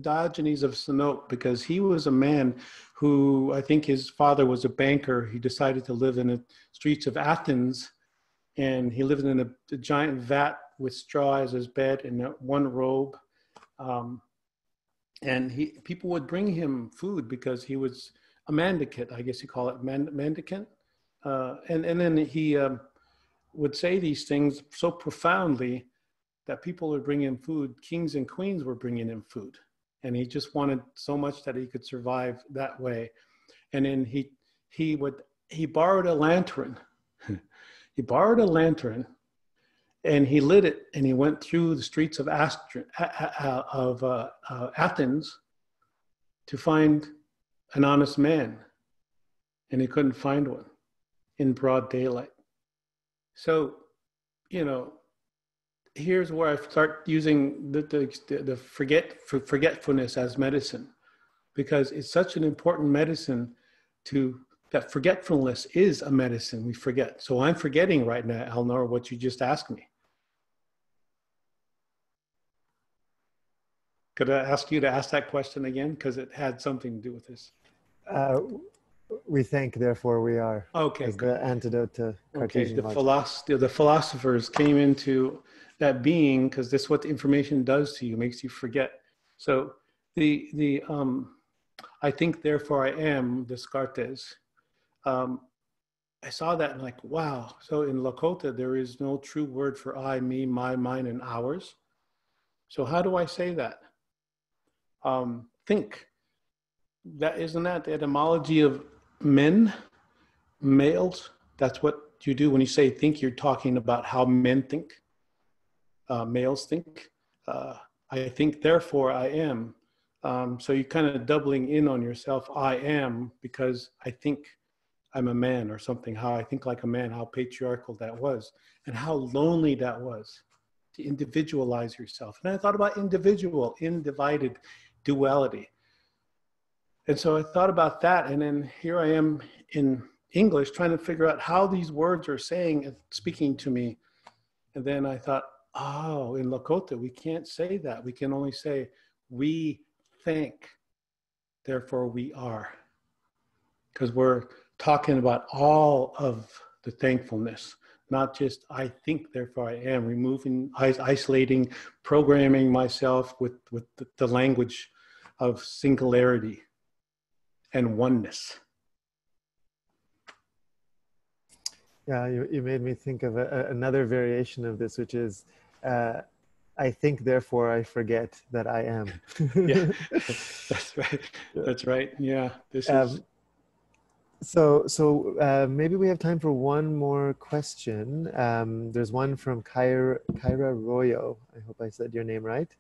Diogenes of Sinope, because he was a man who, I think his father was a banker. He decided to live in the streets of Athens, and he lived in a giant vat with straw as his bed and one robe. And people would bring him food because he was a mendicant, I guess you call it mendicant. And then he would say these things so profoundly that people would bring him food. Kings and queens were bringing him food. And he just wanted so much that he could survive that way. And then he borrowed a lantern. He borrowed a lantern, and he lit it, and he went through the streets of Athens to find an honest man. And he couldn't find one in broad daylight. So, here's where I start using the forgetfulness as medicine, because it's such an important medicine that forgetfulness is a medicine. We forget. So I'm forgetting right now, Alnoor, what you just asked me. Could I ask you to ask that question again? Because it had something to do with this. We think, therefore we are. Okay. As the antidote to Cartesian logic. The philosophers came into that being, because that's what the information does to you, makes you forget. So I think, therefore I am, Descartes. I saw that and like, wow. So in Lakota, there is no true word for I, me, my, mine, and ours. So how do I say that? Think. Isn't that the etymology of men, males? That's what you do when you say think. You're talking about how men think, males think. I think, therefore I am. So you're kind of doubling in on yourself. I am, because I think I'm a man or something. How I think like a man, how patriarchal that was, and how lonely that was to individualize yourself. And I thought about individual, undivided duality. And so I thought about that, and then here I am in English trying to figure out how these words are saying and speaking to me. And then I thought, oh, in Lakota, we can't say that. We can only say, we think, therefore we are. Because we're talking about all of the thankfulness, not just I think, therefore I am, removing, isolating, programming myself with the language of singularity and oneness. Yeah, you made me think of another variation of this, which is, I think, therefore I forget that I am. Yeah, that's right. That's right. Yeah, this is. So maybe we have time for one more question. There's one from Kyra Royo. I hope I said your name right.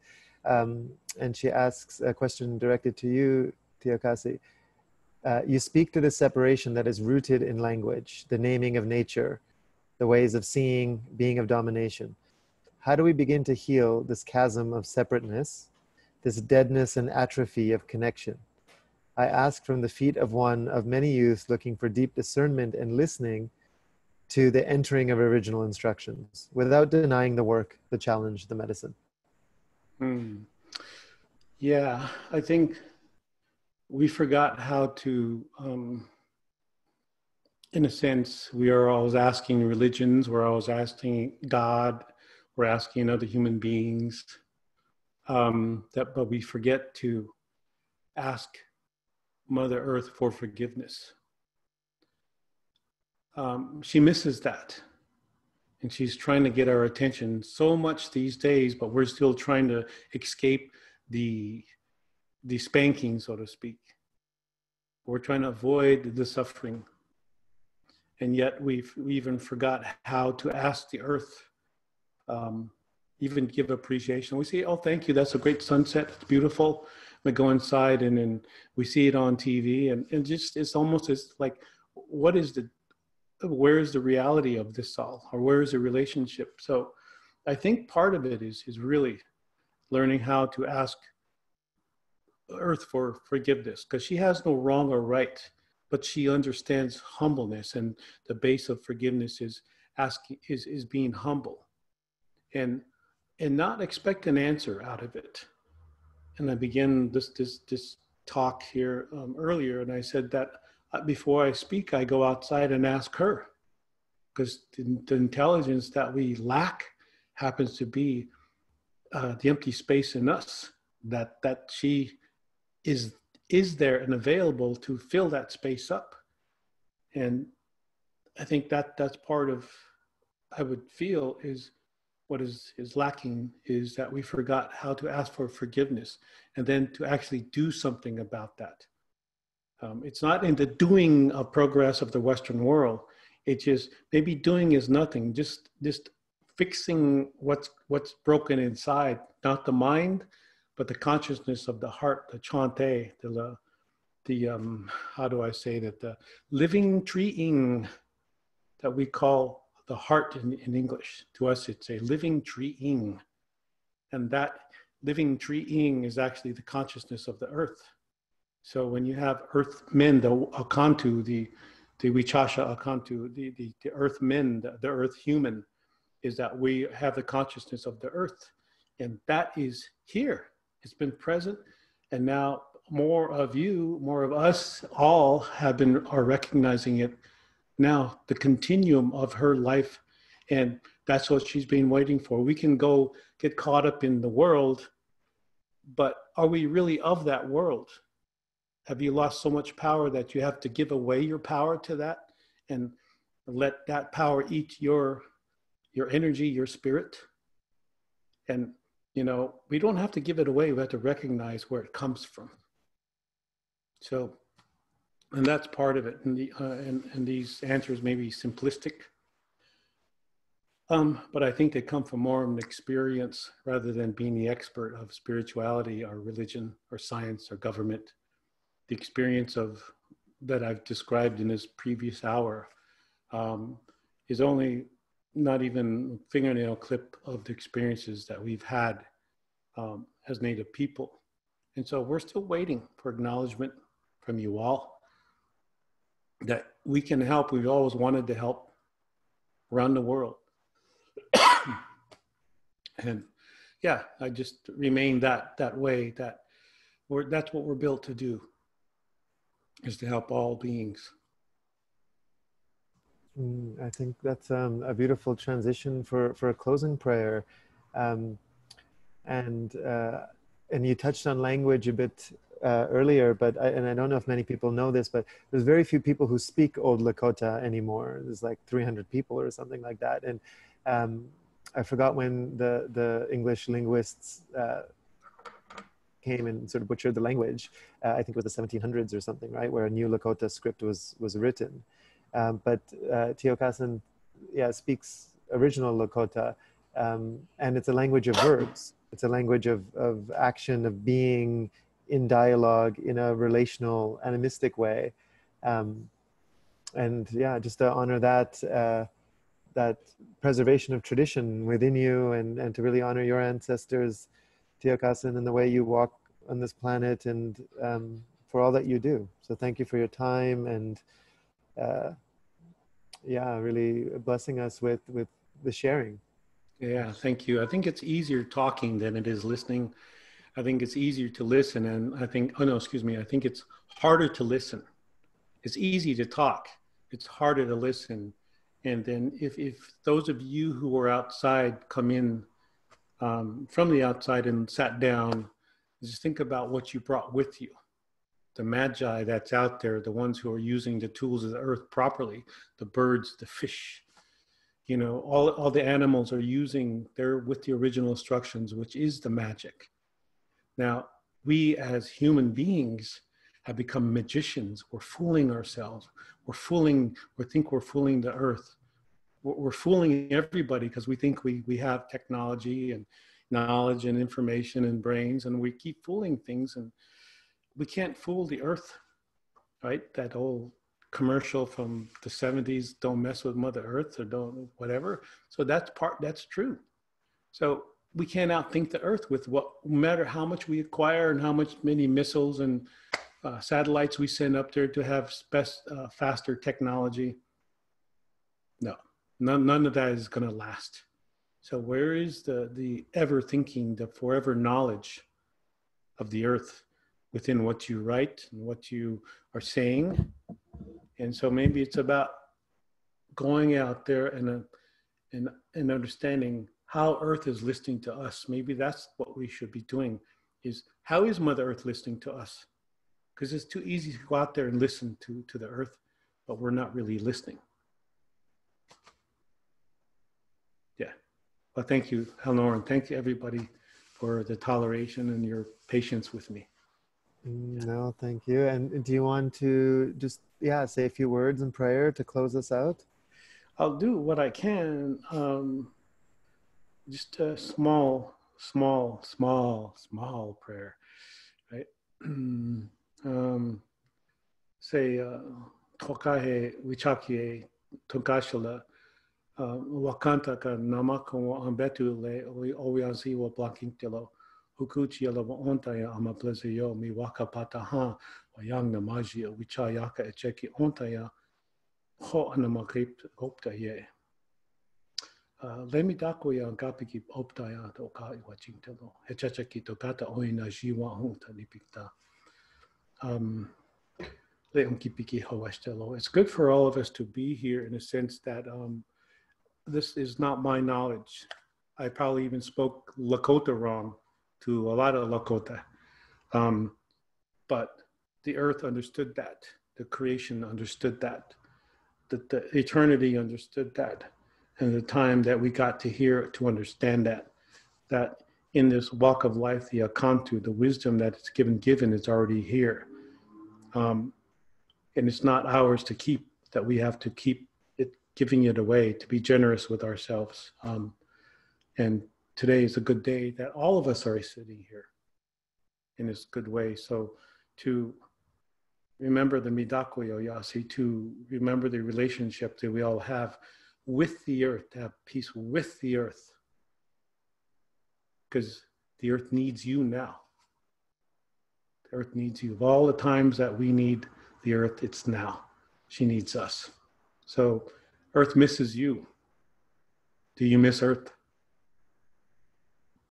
And she asks a question directed to you, Tiokasin. You speak to the separation that is rooted in language, the naming of nature, the ways of seeing, being of domination. How do we begin to heal this chasm of separateness, this deadness and atrophy of connection? I ask from the feet of one of many youths looking for deep discernment and listening to the entering of original instructions, without denying the work, the challenge, the medicine. Yeah, I think we forgot how to, in a sense, we are always asking religions, we're always asking God, we're asking other human beings, but we forget to ask Mother Earth for forgiveness. She misses that. And she's trying to get our attention so much these days, but we're still trying to escape the spanking, so to speak. We're trying to avoid the suffering. And yet we even forgot how to ask the earth, even give appreciation. We say, oh, thank you, that's a great sunset, it's beautiful. We go inside and then we see it on TV and just, it's almost as like, where is the reality of this all? Or where is the relationship? So I think part of it is really learning how to ask Earth for forgiveness, because she has no wrong or right, but she understands humbleness, and the base of forgiveness is being humble and not expect an answer out of it. And I began this talk here earlier, and I said that before I speak, I go outside and ask her, because the intelligence that we lack happens to be the empty space in us, that she is there and available to fill that space up. And I think that's part of, I would feel, is what is lacking, is that we forgot how to ask for forgiveness and then to actually do something about that. It's not in the doing of progress of the Western world. It's just, maybe doing is nothing, just fixing what's broken inside, not the mind, but the consciousness of the heart, the chante, the how do I say that, the living treeing that we call the heart in English. To us, it's a living treeing. And that living treeing is actually the consciousness of the earth. So when you have earth men, the akantu, the wichasha akantu, the earth men, the earth human, is that we have the consciousness of the earth. And that is here. It's been present, and now more of you, more of us all are recognizing it now, the continuum of her life, and that's what she's been waiting for. We can go get caught up in the world, but are we really of that world? Have you lost so much power that you have to give away your power to that and let that power eat your energy, your spirit? And we don't have to give it away. We have to recognize where it comes from. So, and that's part of it. And these answers may be simplistic, but I think they come from more of an experience rather than being the expert of spirituality or religion or science or government. The experience that I've described in this previous hour is only not even a fingernail clip of the experiences that we've had as Native people. And so we're still waiting for acknowledgement from you all that we can help. We've always wanted to help around the world. And yeah, I just remain that way, that's what we're built to do, is to help all beings. I think that's a beautiful transition for a closing prayer. Um, and you touched on language a bit earlier, but I don't know if many people know this, but there's very few people who speak Old Lakota anymore. There's like 300 people or something like that. And I forgot when the English linguists came and sort of butchered the language. I think it was the 1700s or something, right, where a new Lakota script was written. But Tiokasin, speaks original Lakota, and it's a language of verbs. It's a language of action, of being in dialogue in a relational, animistic way. And just to honor that preservation of tradition within you, and to really honor your ancestors, Tiokasin, and the way you walk on this planet, and for all that you do. So thank you for your time, and really blessing us with the sharing. Yeah, thank you. I think it's easier talking than it is listening. I think it's easier to listen, and I think it's harder to listen. It's easy to talk. It's harder to listen. And then if those of you who are outside come in from the outside and sat down, just think about what you brought with you. The magi that's out there, the ones who are using the tools of the earth properly, the birds, the fish, all the animals are they're with the original instructions, which is the magic. Now, we as human beings have become magicians. We're fooling ourselves. We think we're fooling the earth. We're fooling everybody because we think we have technology and knowledge and information and brains, and we keep fooling things, and we can't fool the earth, right? That old commercial from the 70s, don't mess with Mother Earth, or don't whatever. So that's true. So we can't outthink the earth with no matter how much we acquire and how many missiles and satellites we send up there to have faster technology. No, none of that is going to last. So where is the ever thinking, the forever knowledge of the earth within what you write and what you are saying? And so maybe it's about going out there and understanding how Earth is listening to us. Maybe that's what we should be doing, is how is Mother Earth listening to us? Because it's too easy to go out there and listen to the Earth, but we're not really listening. Yeah. Well, thank you, Alnoor, and thank you everybody for the toleration and your patience with me. No, thank you. And do you want to just say a few words in prayer to close us out? I'll do what I can. Just a small prayer, right? Say, tokahe wichakie tokashala wakanta ka namako ambetu le owiansi wa blankintilo hukuchi la ontaya amapleziyo mi wakapata ha wayang namaji wichayaka echeki ontaya ho anamakrip opta ye. Lemi dakoya gapiki optaya to ka iwachintelo hechachaki tokata oina jiwa hunta lipikta. It's good for all of us to be here in a sense that this is not my knowledge. I probably even spoke Lakota wrong to a lot of Lakota. But the earth understood that. The creation understood that. The eternity understood that. And the time that we got to hear to understand that in this walk of life, the akantu, the wisdom that is given is already here. And it's not ours to keep, that we have to keep it, giving it away, to be generous with ourselves. And today is a good day that all of us are sitting here in this good way. So to remember the midakoyo yasi, to remember the relationship that we all have with the earth, to have peace with the earth. Because the earth needs you now. The earth needs you. Of all the times that we need the earth, it's now. She needs us. So earth misses you. Do you miss earth?